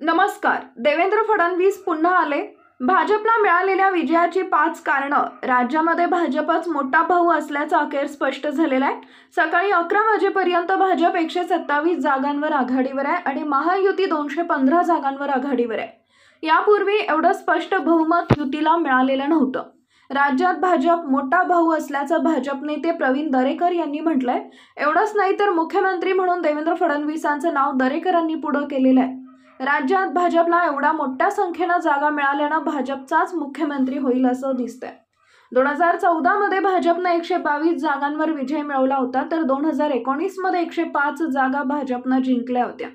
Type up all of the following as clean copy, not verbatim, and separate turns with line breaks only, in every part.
नमस्कार. देवेंद्र फडणवीस पुन्हा आले. भाजपला मिळालेल्या विजयाची 5 कारणं. राज्यामध्ये भाजपच मोठा भाऊ असल्याचं अखेर स्पष्ट झालेलं आहे. सकाळी 11 वाजेपर्यंत भाजप 127 जागांवर आघाडीवर आहे आणि महायुती 215 जागांवर आघाडीवर आहे. यापूर्वी एवढं स्पष्ट बहुमत युतीला मिळालेलं नव्हतं. राज्यात भाजप मोठा भाऊ असल्याचं भाजप नेते प्रवीण दरेकर यांनी म्हटलंय. एवढंच नाही तर मुख्यमंत्री म्हणून देवेंद्र फडणवीसांचं नाव दरेकरांनी पुढे केलेलं आहे. राज्यात भाजपला एवढ्या मोठ्या संख्येनं जागा मिळाल्यानं भाजपचाच मुख्यमंत्री होईल असं दिसतंय. 2014 मध्ये भाजपनं 122 जागांवर विजय मिळवला होता, तर 2019 मध्ये 105 जागा भाजपनं जिंकल्या होत्या.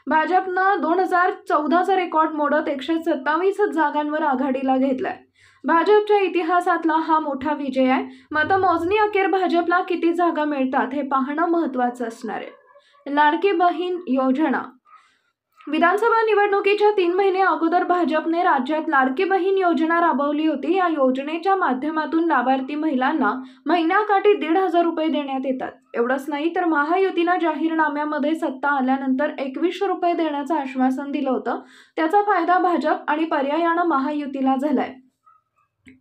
भाजपनं 2014चा रेकॉर्ड मोडत 127 जागांवर आघाडीला घेतलाय. भाजपच्या इतिहासातला हा मोठा विजय आहे. मतमोजणी अखेर भाजपला किती जागा मिळतात हे पाहणं महत्त्वाचं असणार आहे. लाडकी बहीण योजना. विधानसभा निवडणुकीच्या 3 महिने अगोदर भाजपने राज्यात लाडकी बहीण योजना राबवली होती. या योजनेच्या माध्यमातून लाभार्थी महिलांना महिन्याकाठी 1,500 रुपये देण्यात येतात. एवढंच नाही तर महायुतीनं जाहीरनाम्यामध्ये सत्ता आल्यानंतर 2100 रुपये देण्याचं आश्वासन दिलं होतं. त्याचा फायदा भाजप आणि पर्यायानं महायुतीला झालाय.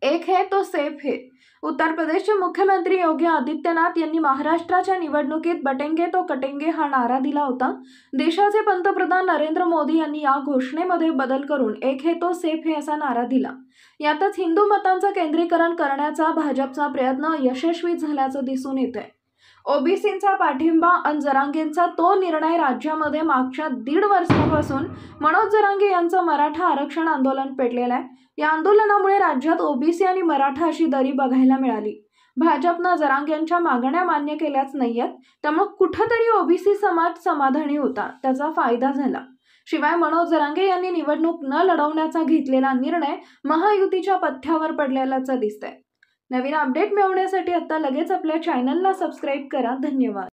एक है तो सेफ है. उत्तर प्रदेशचे मुख्यमंत्री योगी आदित्यनाथ यांनी महाराष्ट्राच्या निवडणुकीत बटेंगे तो कटेंगे हा नारा दिला होता. देशाचे पंतप्रधान नरेंद्र मोदी यांनी या घोषणेमध्ये बदल करून एक है तो सेफ है असा नारा दिला. यातच हिंदू मतांचं केंद्रीकरण करण्याचा भाजपचा प्रयत्न यशस्वी झाल्याचं दिसून येतंय. ओबीसींचा पाठिंबा आणि जरांगेंचा तो निर्णय राज्यामध्ये मागच्या 1.5 वर्षापासून मनोज जरांगे यांचं मराठा आरक्षण आंदोलन पेटलेलं आहे. या आंदोलनामुळे राज्यात ओबीसी आणि मराठा अशी दरी बघायला मिळाली. भाजपनं जरांगेंच्या मागण्या मान्य केल्याच नाहीयेत, त्यामुळे कुठंतरी ओबीसी समाज समाधानी होता, त्याचा फायदा झाला. शिवाय मनोज जरांगे यांनी निवडणूक न लढवण्याचा घेतलेला निर्णय महायुतीच्या पथ्यावर पडलेलाच दिसतंय. नवीन अपडेट मिळवण्यासाठी आता लगेच आपल्या चॅनलला सबस्क्राईब करा. धन्यवाद.